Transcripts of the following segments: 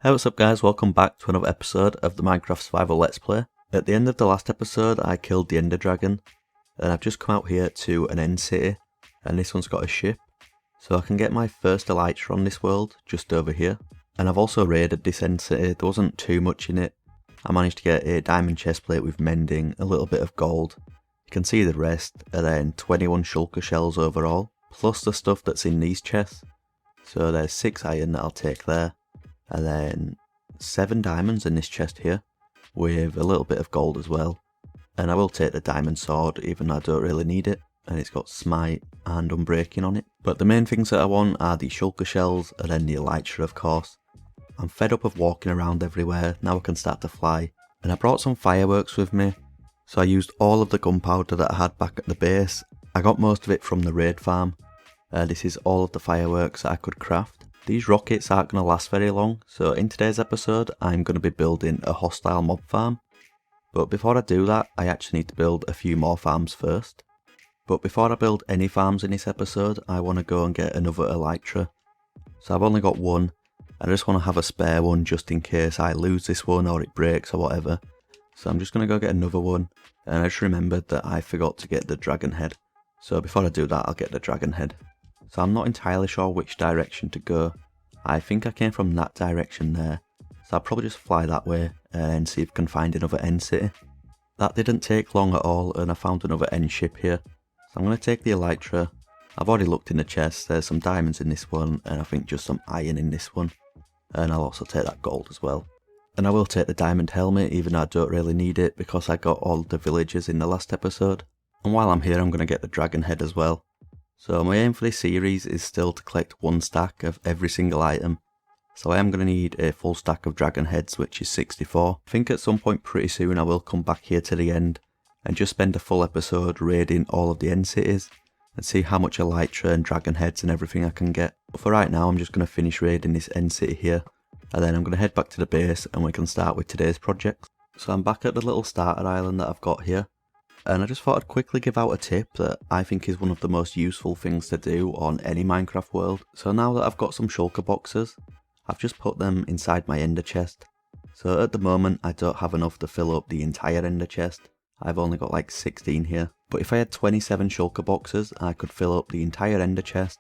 Hey, what's up guys, welcome back to another episode of the Minecraft Survival Let's Play. At the end of the last episode I killed the Ender Dragon, and I've just come out here to an end city, and this one's got a ship. So I can get my first elytra on this world, just over here. And I've also raided this end city, there wasn't too much in it. I managed to get a diamond chestplate with mending, a little bit of gold. You can see the rest, and then 21 shulker shells overall, plus the stuff that's in these chests. So there's 6 iron that I'll take there. And then 7 diamonds in this chest here, with a little bit of gold as well. And I will take the diamond sword, even though I don't really need it, and it's got smite and unbreaking on it. But the main things that I want are the shulker shells, and then the elytra of course. I'm fed up of walking around everywhere, now I can start to fly. And I brought some fireworks with me, so I used all of the gunpowder that I had back at the base. I got most of it from the raid farm. This is all of the fireworks that I could craft. These rockets aren't going to last very long, so in today's episode I'm going to be building a hostile mob farm. But before I do that, I actually need to build a few more farms first. But before I build any farms in this episode, I want to go and get another elytra. So I've only got one, and I just want to have a spare one just in case I lose this one or it breaks or whatever. So I'm just going to go get another one, and I just remembered that I forgot to get the dragon head. So before I do that, I'll get the dragon head. So I'm not entirely sure which direction to go. I think I came from that direction there, so I'll probably just fly that way and see if I can find another end city. That didn't take long at all, and I found another end ship here. So I'm going to take the elytra. I've already looked in the chest, there's some diamonds in this one, and I think just some iron in this one. And I'll also take that gold as well. And I will take the diamond helmet, even though I don't really need it because I got all the villagers in the last episode. And while I'm here I'm going to get the dragon head as well. So my aim for this series is still to collect 1 stack of every single item. So I am going to need a full stack of dragon heads, which is 64. I think at some point pretty soon I will come back here to the end and just spend a full episode raiding all of the end cities and see how much elytra and dragon heads and everything I can get. But for right now I'm just going to finish raiding this end city here, and then I'm going to head back to the base and we can start with today's project. So I'm back at the little starter island that I've got here. And I just thought I'd quickly give out a tip that I think is one of the most useful things to do on any Minecraft world. So now that I've got some shulker boxes, I've just put them inside my ender chest. So at the moment I don't have enough to fill up the entire ender chest. I've only got like 16 here. But if I had 27 shulker boxes, I could fill up the entire ender chest.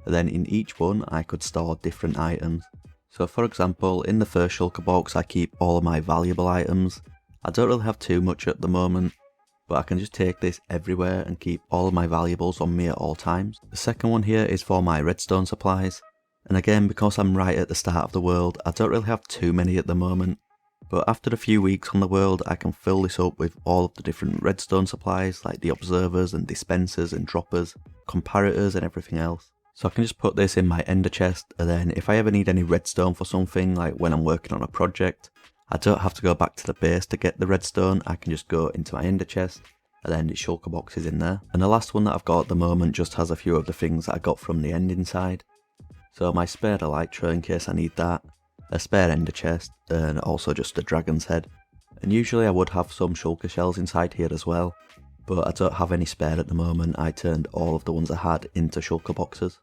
And then in each one I could store different items. So for example, in the first shulker box I keep all of my valuable items. I don't really have too much at the moment, but I can just take this everywhere and keep all of my valuables on me at all times. The second one here is for my redstone supplies, and again because I'm right at the start of the world I don't really have too many at the moment, but after a few weeks on the world I can fill this up with all of the different redstone supplies like the observers and dispensers and droppers, comparators and everything else. So I can just put this in my ender chest, and then if I ever need any redstone for something, like when I'm working on a project, I don't have to go back to the base to get the redstone, I can just go into my ender chest and then the shulker box is in there. And the last one that I've got at the moment just has a few of the things that I got from the end inside. So my spare elytra in case I need that, a spare ender chest, and also just a dragon's head. And usually I would have some shulker shells inside here as well, but I don't have any spare at the moment. I turned all of the ones I had into shulker boxes.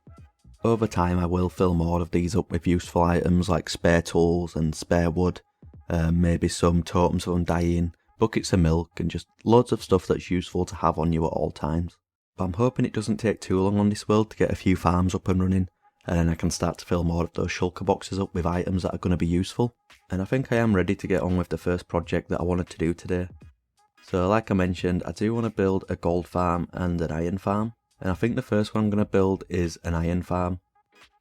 Over time I will fill more of these up with useful items like spare tools and spare wood. Maybe some totems of undying, buckets of milk, and just loads of stuff that's useful to have on you at all times. But I'm hoping it doesn't take too long on this world to get a few farms up and running, and then I can start to fill more of those shulker boxes up with items that are going to be useful. And I think I am ready to get on with the first project that I wanted to do today. So like I mentioned, I do want to build a gold farm and an iron farm, and I think the first one I'm going to build is an iron farm.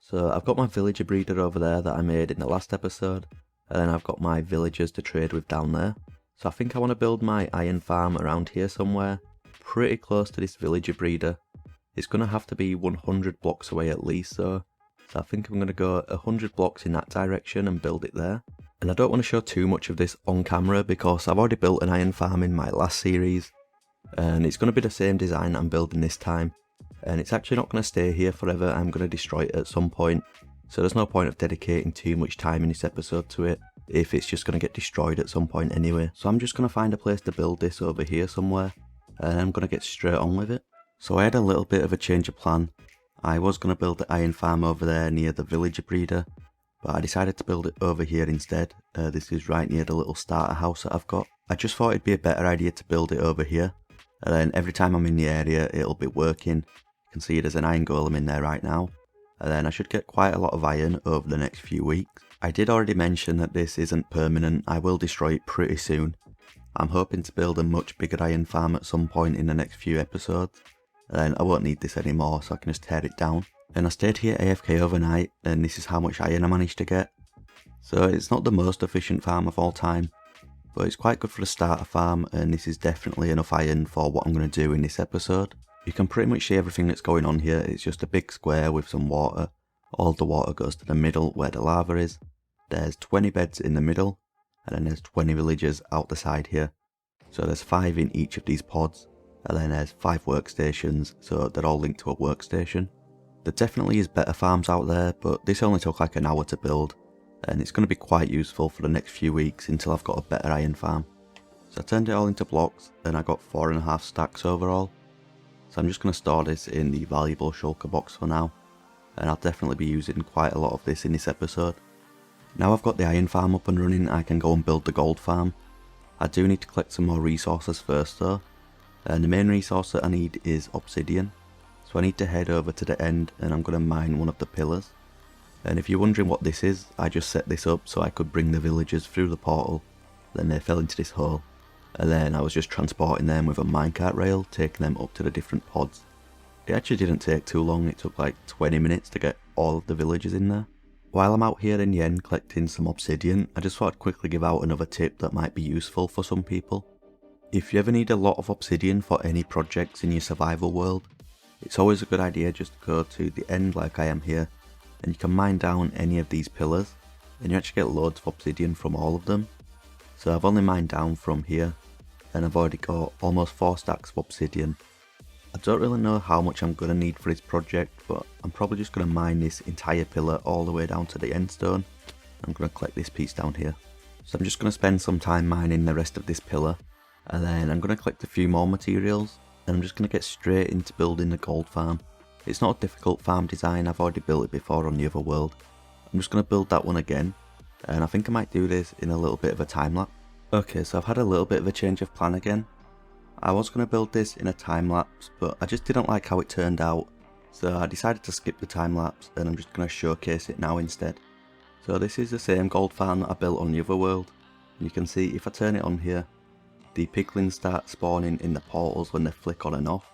So I've got my villager breeder over there that I made in the last episode, and then I've got my villagers to trade with down there. So I think I want to build my iron farm around here somewhere, pretty close to this villager breeder. It's going to have to be 100 blocks away at least though, so I think I'm going to go 100 blocks in that direction and build it there. And I don't want to show too much of this on camera because I've already built an iron farm in my last series, and it's going to be the same design I'm building this time. And it's actually not going to stay here forever, I'm going to destroy it at some point. So there's no point of dedicating too much time in this episode to it, if it's just going to get destroyed at some point anyway. So I'm just going to find a place to build this over here somewhere, and I'm going to get straight on with it. So I had a little bit of a change of plan. I was going to build the iron farm over there near the villager breeder, but I decided to build it over here instead. This is right near the little starter house that I've got. I just thought it'd be a better idea to build it over here, and then every time I'm in the area it'll be working. You can see there's an iron golem in there right now, and then I should get quite a lot of iron over the next few weeks. I did already mention that this isn't permanent, I will destroy it pretty soon. I'm hoping to build a much bigger iron farm at some point in the next few episodes, and then I won't need this anymore so I can just tear it down. And I stayed here AFK overnight, and this is how much iron I managed to get. So it's not the most efficient farm of all time, but it's quite good for a starter farm, and this is definitely enough iron for what I'm going to do in this episode. You can pretty much see everything that's going on here. It's just a big square with some water. All the water goes to the middle where the lava is. There's 20 beds in the middle, and then there's 20 villagers out the side here. So there's 5 in each of these pods, and then there's 5 workstations, so they're all linked to a workstation. There definitely is better farms out there, but this only took like an hour to build, and it's going to be quite useful for the next few weeks until I've got a better iron farm. So I turned it all into blocks, and I got 4.5 stacks overall. So I'm just going to store this in the valuable shulker box for now, and I'll definitely be using quite a lot of this in this episode. Now I've got the iron farm up and running, I can go and build the gold farm. I do need to collect some more resources first though, and the main resource that I need is obsidian. So I need to head over to the end, and I'm going to mine one of the pillars. And if you're wondering what this is, I just set this up so I could bring the villagers through the portal. Then they fell into this hole, and then I was just transporting them with a minecart rail, taking them up to the different pods. It actually didn't take too long, it took like 20 minutes to get all of the villagers in there. While I'm out here in the end collecting some obsidian, I just thought I'd quickly give out another tip that might be useful for some people. If you ever need a lot of obsidian for any projects in your survival world, it's always a good idea just to go to the end like I am here, and you can mine down any of these pillars, and you actually get loads of obsidian from all of them. So I've only mined down from here, and I've already got almost 4 stacks of obsidian. I don't really know how much I'm going to need for this project, but I'm probably just going to mine this entire pillar all the way down to the end stone. I'm going to collect this piece down here. So I'm just going to spend some time mining the rest of this pillar, and then I'm going to collect a few more materials, and I'm just going to get straight into building the gold farm. It's not a difficult farm design, I've already built it before on the other world. I'm just going to build that one again, and I think I might do this in a little bit of a time lapse. Okay, so I've had a little bit of a change of plan again. I was going to build this in a time lapse, but I just didn't like how it turned out, so I decided to skip the time lapse, and I'm just going to showcase it now instead. So this is the same gold farm that I built on the other world, and you can see if I turn it on here, the piglins start spawning in the portals when they flick on and off,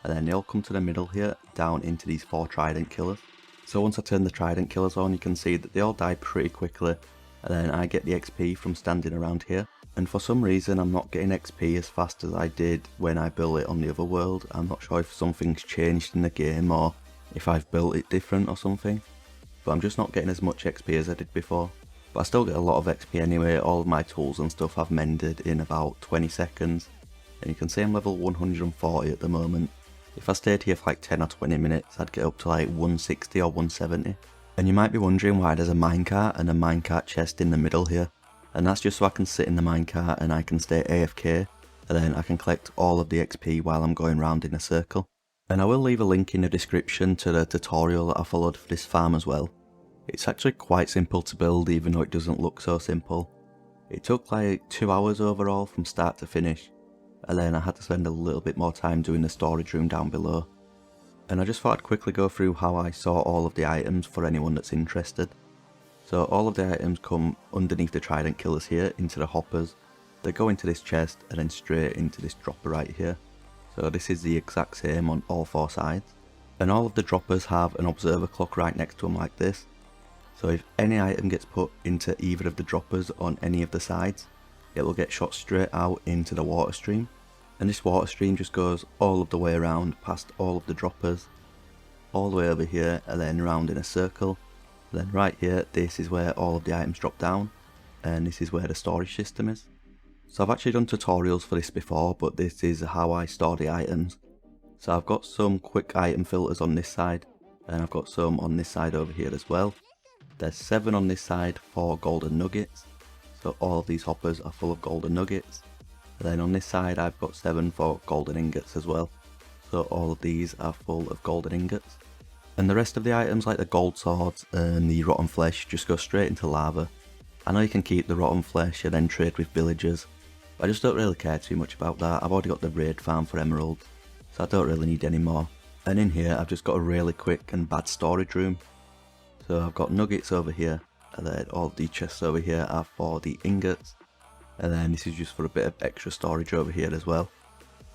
and then they all come to the middle here, down into these 4 trident killers. So once I turn the trident killers on, you can see that they all die pretty quickly, and then I get the XP from standing around here. And for some reason I'm not getting XP as fast as I did when I built it on the other world. I'm not sure if something's changed in the game or if I've built it different or something, but I'm just not getting as much XP as I did before. But I still get a lot of XP anyway. All of my tools and stuff I've mended in about 20 seconds, and you can see I'm level 140 at the moment. If I stayed here for like 10 or 20 minutes I'd get up to like 160 or 170. And you might be wondering why there's a minecart and a minecart chest in the middle here. And that's just so I can sit in the minecart and I can stay AFK, and then I can collect all of the XP while I'm going round in a circle. And I will leave a link in the description to the tutorial that I followed for this farm as well. It's actually quite simple to build even though it doesn't look so simple. It took like 2 hours overall from start to finish, and then I had to spend a little bit more time doing the storage room down below. And I just thought I'd quickly go through how I sort all of the items for anyone that's interested. So all of the items come underneath the trident killers here into the hoppers. They go into this chest and then straight into this dropper right here. So this is the exact same on all 4 sides. And all of the droppers have an observer clock right next to them like this. So if any item gets put into either of the droppers on any of the sides, it will get shot straight out into the water stream. And this water stream just goes all of the way around past all of the droppers, all the way over here and then round in a circle. Then right here, this is where all of the items drop down, and this is where the storage system is. So I've actually done tutorials for this before, but this is how I store the items. So I've got some quick item filters on this side, and I've got some on this side over here as well. There's 7 on this side for golden nuggets, so all of these hoppers are full of golden nuggets. And then on this side I've got 7 for golden ingots as well, so all of these are full of golden ingots. And the rest of the items like the gold swords and the rotten flesh just go straight into lava. I know you can keep the rotten flesh and then trade with villagers, but I just don't really care too much about that. I've already got the raid farm for emeralds, so I don't really need any more. And in here I've just got a really quick and bad storage room. So I've got nuggets over here, and then all the chests over here are for the ingots, and then this is just for a bit of extra storage over here as well.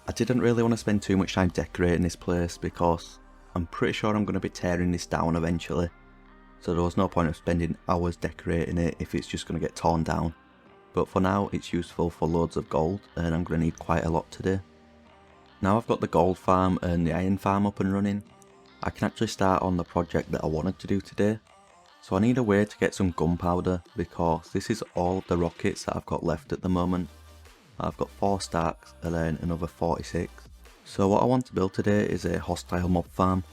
I didn't really want to spend too much time decorating this place because I'm pretty sure I'm going to be tearing this down eventually, so there was no point of spending hours decorating it if it's just going to get torn down. But for now it's useful for loads of gold, and I'm going to need quite a lot today. Now I've got the gold farm and the iron farm up and running, I can actually start on the project that I wanted to do today. So I need a way to get some gunpowder because this is all of the rockets that I've got left at the moment. I've got 4 stacks and then another 46. So what I want to build today is a hostile mob farm,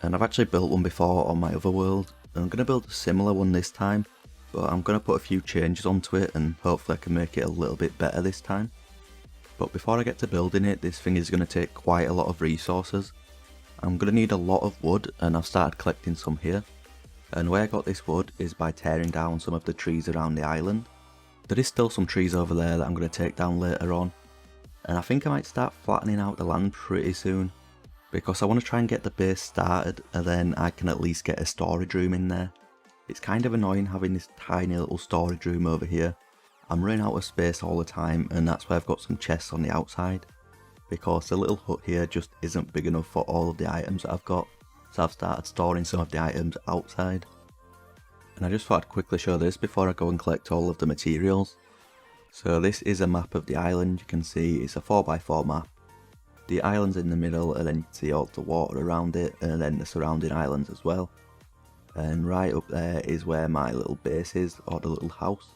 and I've actually built one before on my other world. I'm going to build a similar one this time, but I'm going to put a few changes onto it and hopefully I can make it a little bit better this time. But before I get to building it, this thing is going to take quite a lot of resources. I'm going to need a lot of wood, and I've started collecting some here. And where I got this wood is by tearing down some of the trees around the island. There is still some trees over there that I'm going to take down later on. And I think I might start flattening out the land pretty soon, because I want to try and get the base started and then I can at least get a storage room in there. It's kind of annoying having this tiny little storage room over here. I'm running out of space all the time, and that's why I've got some chests on the outside, because the little hut here just isn't big enough for all of the items that I've got. So I've started storing some of the items outside. And I just thought I'd quickly show this before I go and collect all of the materials. So this is a map of the island. You can see it's a 4x4 map. The island's in the middle, and then you can see all the water around it, and then the surrounding islands as well. And right up there is where my little base is, or the little house.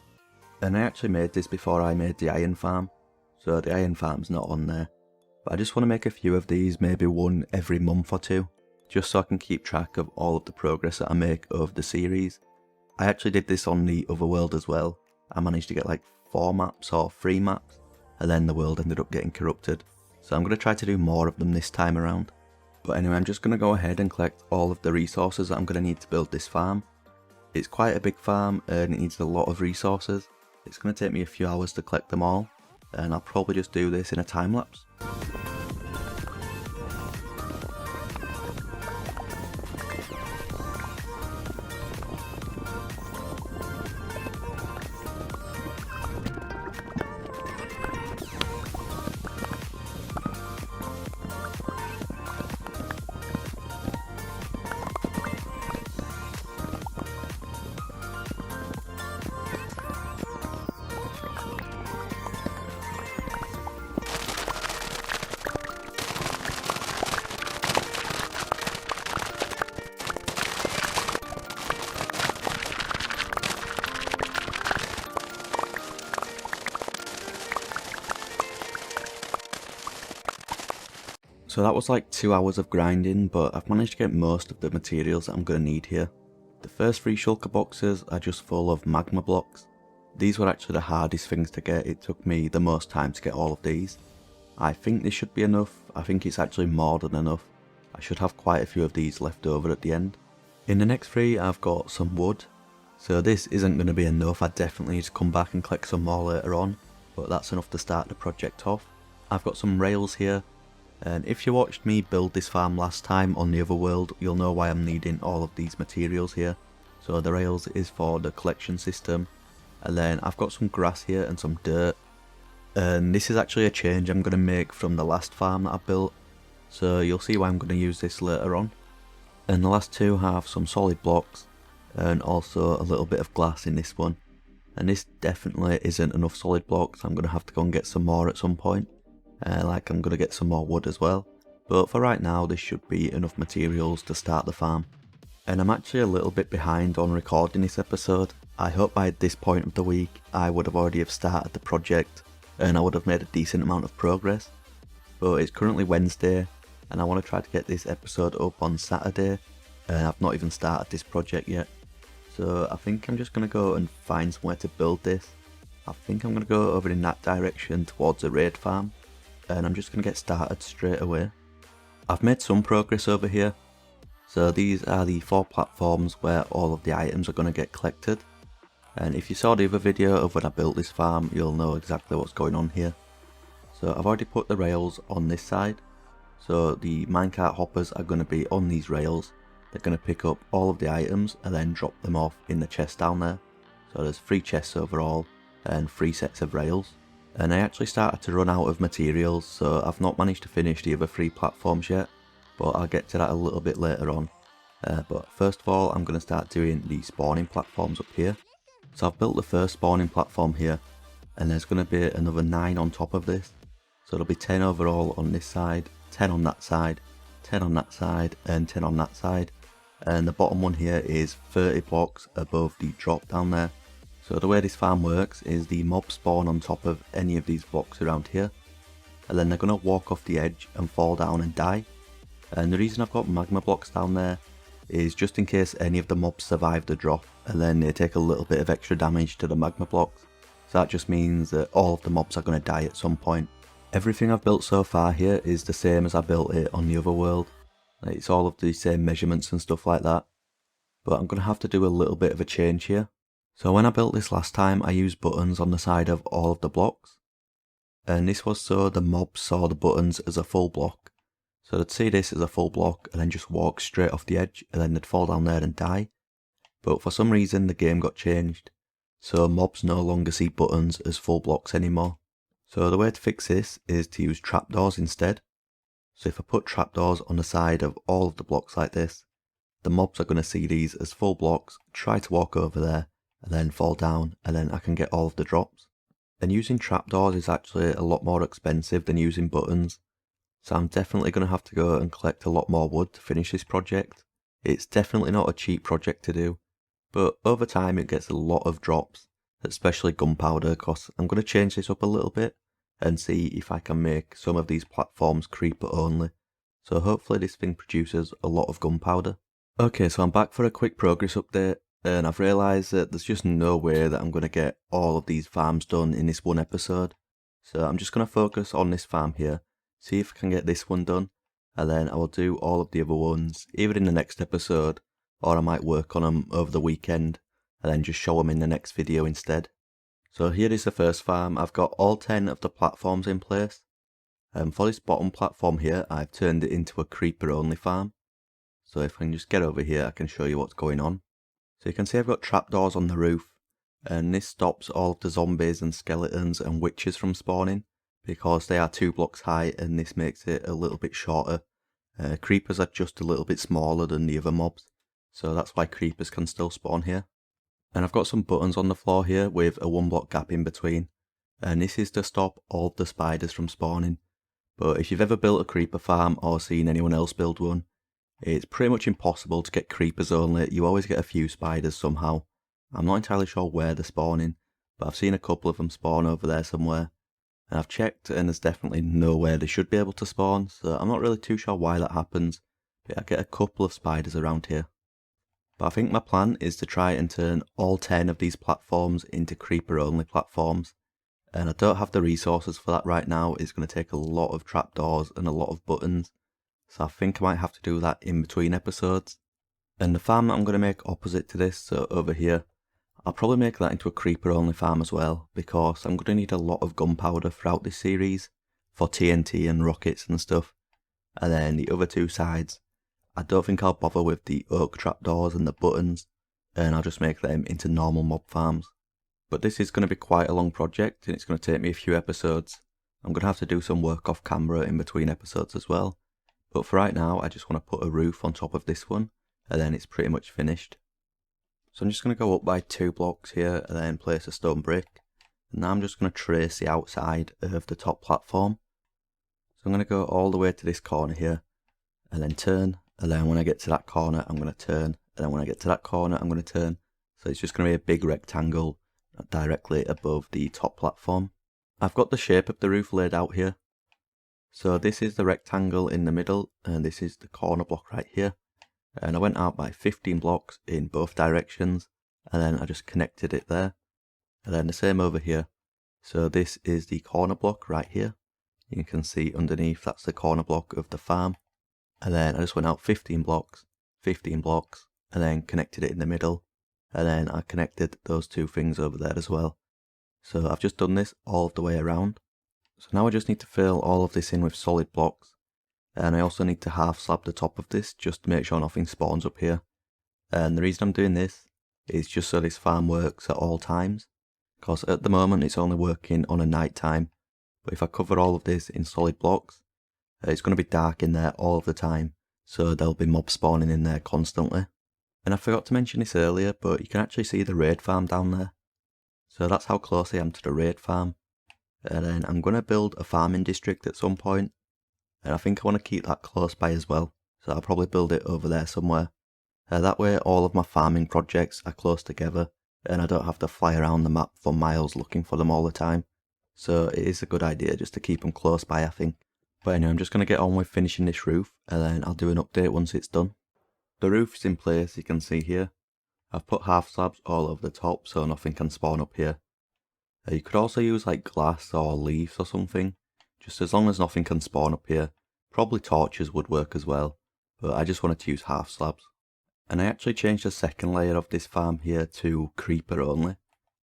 And I actually made this before I made the iron farm, so the iron farm's not on there. But I just want to make a few of these, maybe one every month or two, just so I can keep track of all of the progress that I make over the series. I actually did this on the other world as well. I managed to get like 4 maps or 3 maps, and then the world ended up getting corrupted. So I'm going to try to do more of them this time around. But anyway, I'm just going to go ahead and collect all of the resources that I'm going to need to build this farm. It's quite a big farm and it needs a lot of resources. It's going to take me a few hours to collect them all, and I'll probably just do this in a time lapse. So that was like 2 hours of grinding, but I've managed to get most of the materials that I'm going to need here. The first 3 shulker boxes are just full of magma blocks. These were actually the hardest things to get. It took me the most time to get all of these. I think this should be enough. I think it's actually more than enough. I should have quite a few of these left over at the end. In the next 3 I've got some wood. So this isn't going to be enough. I definitely need to come back and collect some more later on, but that's enough to start the project off. I've got some rails here. And if you watched me build this farm last time on the other world, you'll know why I'm needing all of these materials here. So the rails is for the collection system, and then I've got some grass here and some dirt. And this is actually a change I'm going to make from the last farm that I built, so you'll see why I'm going to use this later on. And the last 2 have some solid blocks, and also a little bit of glass in this one. And this definitely isn't enough solid blocks. I'm going to have to go and get some more at some point. Like I'm going to get some more wood as well, but for right now this should be enough materials to start the farm. And I'm actually a little bit behind on recording this episode. I hope by this point of the week I would have already have started the project and I would have made a decent amount of progress. But it's currently Wednesday and I want to try to get this episode up on Saturday, and I've not even started this project yet. So I think I'm just going to go and find somewhere to build this. I think I'm going to go over in that direction towards a raid farm, and I'm just going to get started straight away. I've made some progress over here. So these are the 4 platforms where all of the items are going to get collected. And if you saw the other video of when I built this farm, you'll know exactly what's going on here. So I've already put the rails on this side. So the minecart hoppers are going to be on these rails. They're going to pick up all of the items and then drop them off in the chest down there. So there's 3 chests overall and 3 sets of rails. And I actually started to run out of materials, so I've not managed to finish the other 3 platforms yet. But I'll get to that a little bit later on. But first of all, I'm going to start doing the spawning platforms up here. So I've built the first spawning platform here, and there's going to be another 9 on top of this. So there'll be 10 overall on this side, 10 on that side, 10 on that side, and 10 on that side. And the bottom one here is 30 blocks above the drop down there. So the way this farm works is the mobs spawn on top of any of these blocks around here, and then they're going to walk off the edge and fall down and die. And the reason I've got magma blocks down there is just in case any of the mobs survive the drop and then they take a little bit of extra damage to the magma blocks. So that just means that all of the mobs are going to die at some point. Everything I've built so far here is the same as I built it on the other world. It's all of the same measurements and stuff like that. But I'm going to have to do a little bit of a change here. So when I built this last time, I used buttons on the side of all of the blocks. And this was so the mobs saw the buttons as a full block. So they'd see this as a full block and then just walk straight off the edge and then they'd fall down there and die. But for some reason the game got changed, so mobs no longer see buttons as full blocks anymore. So the way to fix this is to use trapdoors instead. So if I put trapdoors on the side of all of the blocks like this, the mobs are going to see these as full blocks, try to walk over there and then fall down, and then I can get all of the drops. And using trapdoors is actually a lot more expensive than using buttons. So I'm definitely going to have to go and collect a lot more wood to finish this project. It's definitely not a cheap project to do, but over time it gets a lot of drops, especially gunpowder, because I'm going to change this up a little bit and see if I can make some of these platforms creeper only. So hopefully this thing produces a lot of gunpowder. Okay, so I'm back for a quick progress update, and I've realised that there's just no way that I'm going to get all of these farms done in this one episode. So I'm just going to focus on this farm here, see if I can get this one done, and then I will do all of the other ones either in the next episode, or I might work on them over the weekend and then just show them in the next video instead. So here is the first farm. I've got all 10 of the platforms in place. For this bottom platform here, I've turned it into a creeper only farm. So if I can just get over here, I can show you what's going on. So you can see I've got trapdoors on the roof, and this stops all of the zombies and skeletons and witches from spawning, because they are 2 blocks high and this makes it a little bit shorter. Creepers are just a little bit smaller than the other mobs, so that's why creepers can still spawn here. And I've got some buttons on the floor here with a 1 block gap in between, and this is to stop all of the spiders from spawning. But if you've ever built a creeper farm or seen anyone else build one, it's pretty much impossible to get creepers only. You always get a few spiders somehow. I'm not entirely sure where they're spawning, but I've seen a couple of them spawn over there somewhere. And I've checked and there's definitely nowhere they should be able to spawn, so I'm not really too sure why that happens, but I get a couple of spiders around here. But I think my plan is to try and turn all 10 of these platforms into creeper only platforms, and I don't have the resources for that right now. It's going to take a lot of trapdoors and a lot of buttons, so I think I might have to do that in between episodes. And the farm that I'm going to make opposite to this, so over here, I'll probably make that into a creeper only farm as well, because I'm going to need a lot of gunpowder throughout this series for TNT and rockets and stuff. And then the other 2 sides, I don't think I'll bother with the oak trapdoors and the buttons, and I'll just make them into normal mob farms. But this is going to be quite a long project and it's going to take me a few episodes. I'm going to have to do some work off camera in between episodes as well. But for right now, I just want to put a roof on top of this one, and then it's pretty much finished. So I'm just going to go up by 2 blocks here and then place a stone brick. And now I'm just going to trace the outside of the top platform. So I'm going to go all the way to this corner here and then turn. And then when I get to that corner, I'm going to turn. And then when I get to that corner, I'm going to turn. So it's just going to be a big rectangle directly above the top platform. I've got the shape of the roof laid out here. So this is the rectangle in the middle and this is the corner block right here. And I went out by 15 blocks in both directions and then I just connected it there. And then the same over here. So this is the corner block right here. You can see underneath that's the corner block of the farm. And then I just went out 15 blocks 15 blocks, and then connected it in the middle, and then I connected those two things over there as well. So I've just done this all of the way around. So now I just need to fill all of this in with solid blocks, and I also need to half slab the top of this just to make sure nothing spawns up here. And the reason I'm doing this is just so this farm works at all times, because at the moment it's only working on a night time, but if I cover all of this in solid blocks, it's going to be dark in there all of the time, so there'll be mobs spawning in there constantly. And I forgot to mention this earlier, but you can actually see the raid farm down there. So that's how close I am to the raid farm. And then I'm going to build a farming district at some point, and I think I want to keep that close by as well, so I'll probably build it over there somewhere. That way all of my farming projects are close together, and I don't have to fly around the map for miles looking for them all the time. So it is a good idea just to keep them close by, I think. But anyway, I'm just going to get on with finishing this roof, and then I'll do an update once it's done. The roof's in place, you can see here. I've put half slabs all over the top so nothing can spawn up here. You could also use like glass or leaves or something, just as long as nothing can spawn up here. Probably torches would work as well, but I just wanted to use half slabs. And I actually changed the second layer of this farm here to creeper only.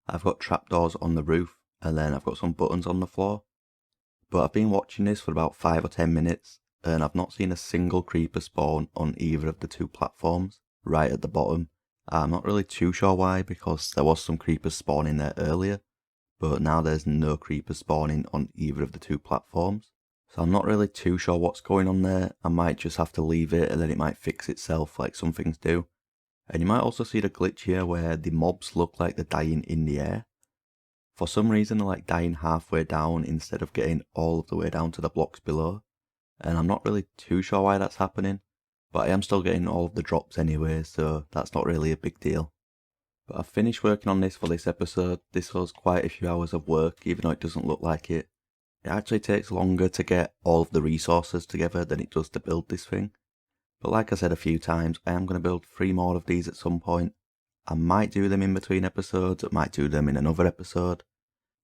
I've got trapdoors on the roof, and then I've got some buttons on the floor. But I've been watching this for about 5 or 10 minutes, and I've not seen a single creeper spawn on either of the two platforms, right at the bottom. I'm not really too sure why, because there was some creepers spawning there earlier, but now there's no creepers spawning on either of the two platforms. So I'm not really too sure what's going on there. I might just have to leave it and then it might fix itself like some things do. And you might also see the glitch here where the mobs look like they're dying in the air. For some reason they're like dying halfway down instead of getting all of the way down to the blocks below. And I'm not really too sure why that's happening, but I am still getting all of the drops anyway, so that's not really a big deal. But I've finished working on this for this episode. This was quite a few hours of work, even though it doesn't look like it. It actually takes longer to get all of the resources together than it does to build this thing. But like I said a few times, I am going to build 3 more of these at some point. I might do them in between episodes, I might do them in another episode.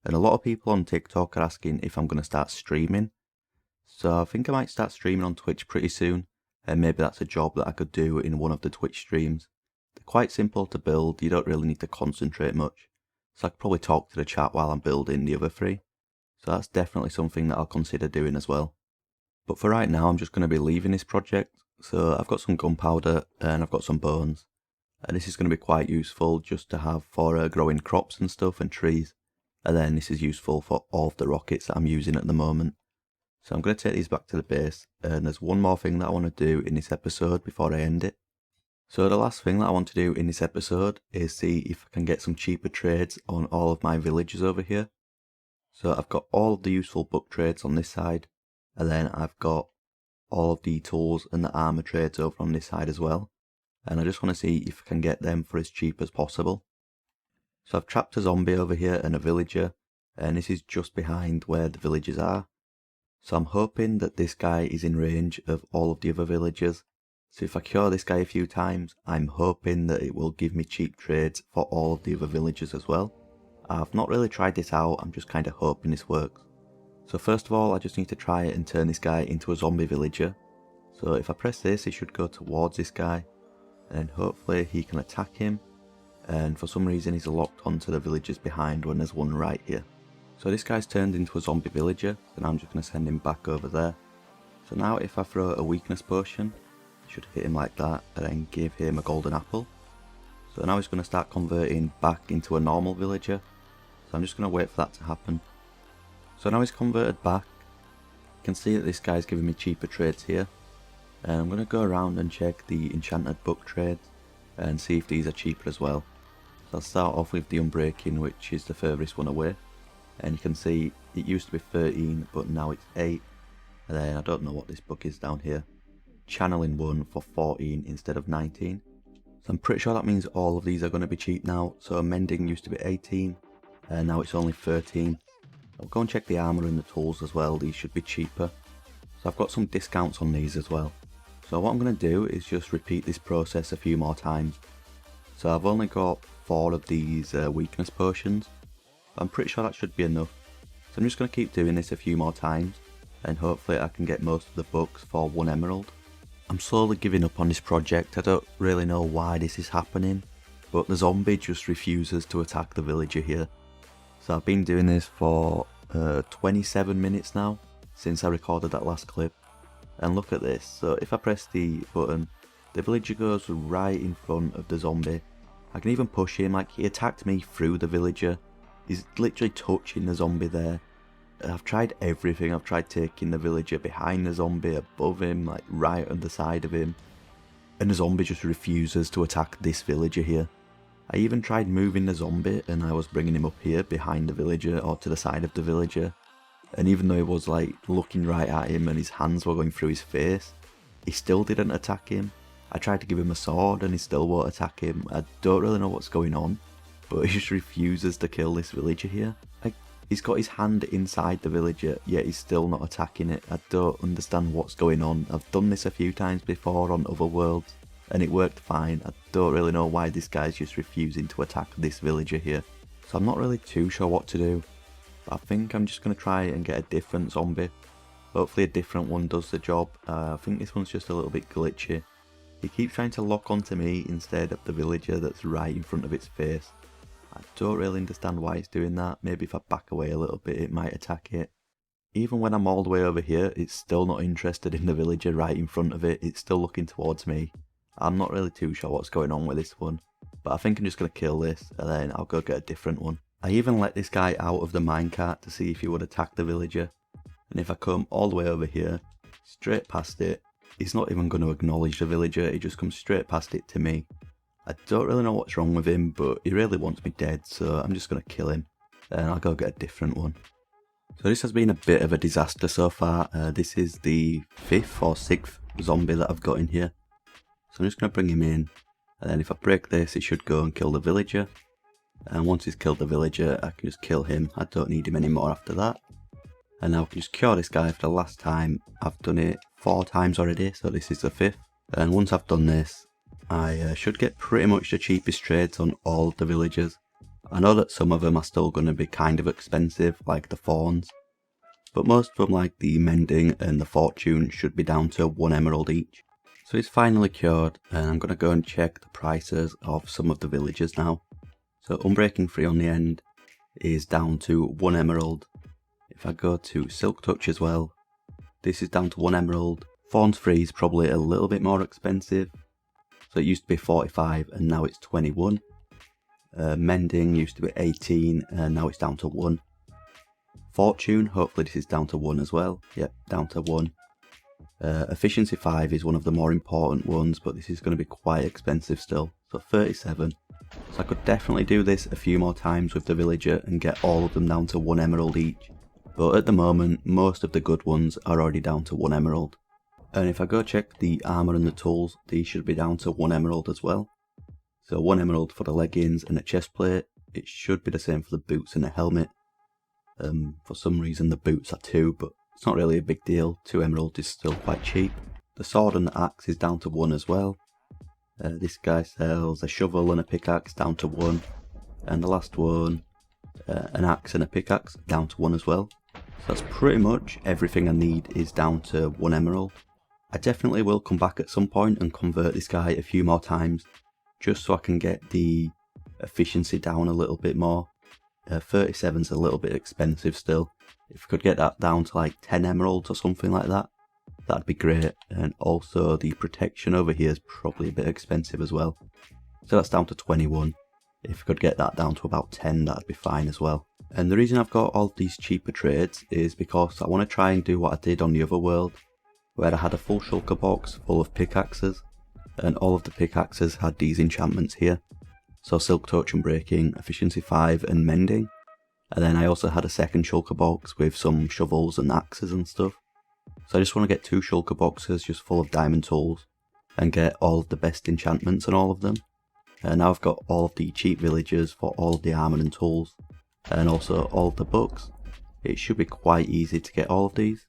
And a lot of people on TikTok are asking if I'm going to start streaming. So I think I might start streaming on Twitch pretty soon, and maybe that's a job that I could do in one of the Twitch streams. They're quite simple to build, you don't really need to concentrate much. So I could probably talk to the chat while I'm building the other 3. So that's definitely something that I'll consider doing as well. But for right now, I'm just going to be leaving this project. So I've got some gunpowder and I've got some bones. And this is going to be quite useful just to have for growing crops and stuff and trees. And then this is useful for all of the rockets that I'm using at the moment. So I'm going to take these back to the base. And there's one more thing that I want to do in this episode before I end it. So the last thing that I want to do in this episode is see if I can get some cheaper trades on all of my villages over here. So I've got all of the useful book trades on this side, and then I've got all of the tools and the armor trades over on this side as well. And I just want to see if I can get them for as cheap as possible. So I've trapped a zombie over here and a villager, and this is just behind where the villagers are. So I'm hoping that this guy is in range of all of the other villagers. So if I cure this guy a few times, I'm hoping that it will give me cheap trades for all of the other villagers as well. I've not really tried this out, I'm just kind of hoping this works. So first of all, I just need to try and turn this guy into a zombie villager. So if I press this, it should go towards this guy, and then hopefully he can attack him. And for some reason he's locked onto the villagers behind when there's one right here. So this guy's turned into a zombie villager, and I'm just going to send him back over there. So now if I throw a weakness potion, I should hit him like that, and then give him a golden apple. So now he's going to start converting back into a normal villager. So I'm just going to wait for that to happen. So now he's converted back. You can see that this guy's giving me cheaper trades here. And I'm going to go around and check the enchanted book trades and see if these are cheaper as well. So I'll start off with the unbreaking, which is the furthest one away. And you can see it used to be 13, but now it's 8. And then I don't know what this book is down here. Channeling 1 for 14 instead of 19. So I'm pretty sure that means all of these are going to be cheap now. So mending used to be 18. And now it's only 13. I'll go and check the armour and the tools as well, these should be cheaper. So I've got some discounts on these as well. So what I'm going to do is just repeat this process a few more times. So I've only got 4 of these weakness potions. I'm pretty sure that should be enough. So I'm just going to keep doing this a few more times. And hopefully I can get most of the books for 1 emerald. I'm slowly giving up on this project. I don't really know why this is happening, but the zombie just refuses to attack the villager here. So I've been doing this for 27 minutes now, since I recorded that last clip. And look at this, so if I press the button, the villager goes right in front of the zombie. I can even push him, like he attacked me through the villager. He's literally touching the zombie there. I've tried everything. I've tried taking the villager behind the zombie, above him, like right on the side of him. And the zombie just refuses to attack this villager here. I even tried moving the zombie and I was bringing him up here behind the villager or to the side of the villager. And even though he was like looking right at him and his hands were going through his face, he still didn't attack him. I tried to give him a sword and he still won't attack him. I don't really know what's going on, but he just refuses to kill this villager here. Like, he's got his hand inside the villager, yet he's still not attacking it. I don't understand what's going on. I've done this a few times before on other worlds, and it worked fine. I don't really know why this guy's just refusing to attack this villager here. So I'm not really too sure what to do. But I think I'm just going to try and get a different zombie. Hopefully a different one does the job. I think this one's just a little bit glitchy. He keeps trying to lock onto me instead of the villager that's right in front of its face. I don't really understand why it's doing that. Maybe if I back away a little bit it might attack it. Even when I'm all the way over here, it's still not interested in the villager right in front of it. It's still looking towards me. I'm not really too sure what's going on with this one. But I think I'm just going to kill this and then I'll go get a different one. I even let this guy out of the minecart to see if he would attack the villager. And if I come all the way over here, straight past it, he's not even going to acknowledge the villager, he just comes straight past it to me. I don't really know what's wrong with him, but he really wants me dead, so I'm just going to kill him. And I'll go get a different one. So this has been a bit of a disaster so far. This is the 5th or 6th zombie that I've got in here. So I'm just going to bring him in. And then if I break this, it should go and kill the villager. And once he's killed the villager, I can just kill him. I don't need him anymore after that. And now I can just cure this guy for the last time. I've done it 4 times already, so this is the 5th. And once I've done this, I should get pretty much the cheapest trades on all of the villagers. I know that some of them are still going to be kind of expensive, like the fawns. But most of them, like the mending and the fortune, should be down to 1 emerald each. So it's finally cured, and I'm going to go and check the prices of some of the villagers now. So Unbreaking Free on the end is down to 1 emerald. If I go to Silk Touch as well, this is down to 1 emerald. Fawns Free is probably a little bit more expensive. So it used to be 45 and now it's 21. Mending used to be 18 and now it's down to 1. Fortune, hopefully this is down to 1 as well. Yep, down to 1. Efficiency 5 is one of the more important ones, but this is going to be quite expensive still. So 37. So I could definitely do this a few more times with the villager and get all of them down to 1 emerald each. But at the moment, most of the good ones are already down to 1 emerald. And if I go check the armour and the tools, these should be down to 1 emerald as well. So 1 emerald for the leggings and the chest plate. It should be the same for the boots and the helmet. For some reason the boots are 2, but it's not really a big deal. 2 emeralds is still quite cheap. The sword and the axe is down to 1 as well. This guy sells a shovel and a pickaxe down to 1. And the last one, an axe and a pickaxe down to 1 as well. So that's pretty much everything I need is down to 1 emerald. I definitely will come back at some point and convert this guy a few more times, just so I can get the efficiency down a little bit more. 37's a little bit expensive still. If I could get that down to like 10 emeralds or something like that, that'd be great. And also the protection over here is probably a bit expensive as well. So that's down to 21. If I could get that down to about 10, that'd be fine as well. And the reason I've got all these cheaper trades is because I want to try and do what I did on the other world, where I had a full shulker box full of pickaxes, and all of the pickaxes had these enchantments here. So Silk Touch and Breaking, Efficiency 5 and Mending. And then I also had a second shulker box with some shovels and axes and stuff. So I just want to get 2 shulker boxes just full of diamond tools and get all of the best enchantments on all of them. And now I've got all of the cheap villagers for all of the armour and tools, and also all of the books. It should be quite easy to get all of these.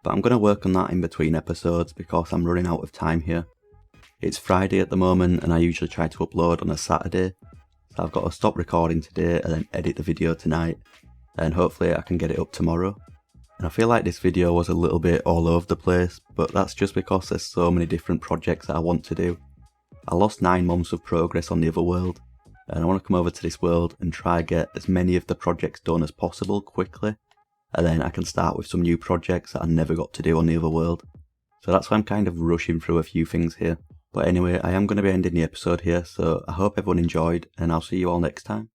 But I'm going to work on that in between episodes because I'm running out of time here. It's Friday at the moment and I usually try to upload on a Saturday. So I've got to stop recording today and then edit the video tonight. And hopefully I can get it up tomorrow. And I feel like this video was a little bit all over the place, but that's just because there's so many different projects that I want to do. I lost 9 months of progress on the other world, and I want to come over to this world and try and get as many of the projects done as possible quickly, and then I can start with some new projects that I never got to do on the other world. So that's why I'm kind of rushing through a few things here. But anyway, I am going to be ending the episode here, so I hope everyone enjoyed, and I'll see you all next time.